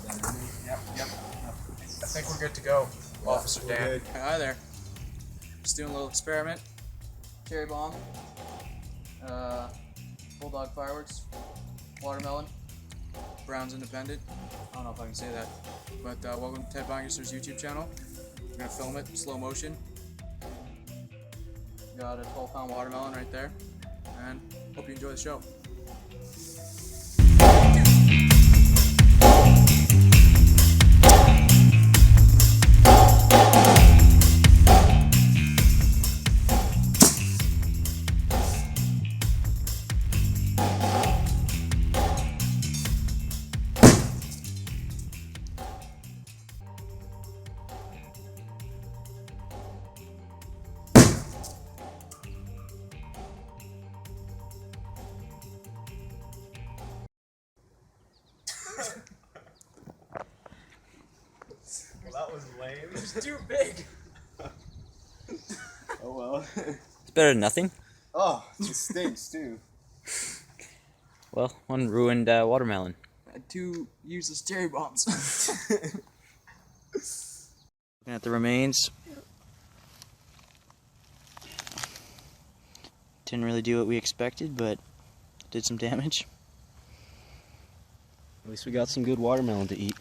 Yep. I think we're good to go, Officer Dan. Good. Hi there. Just doing a little experiment. Cherry bomb. Bulldog fireworks. Watermelon. Browns Independent. I don't know if I can say that. But welcome to Ted Bangerster's YouTube channel. We're going to film it in slow motion. Got a 12-pound watermelon right there. And hope you enjoy the show. Well, that was lame. It's too big. Oh well. It's better than nothing. Oh, it stinks too. Well, one ruined watermelon. Had 2 useless cherry bombs. Looking at the remains. Didn't really do what we expected, but did some damage. At least we got some good watermelon to eat.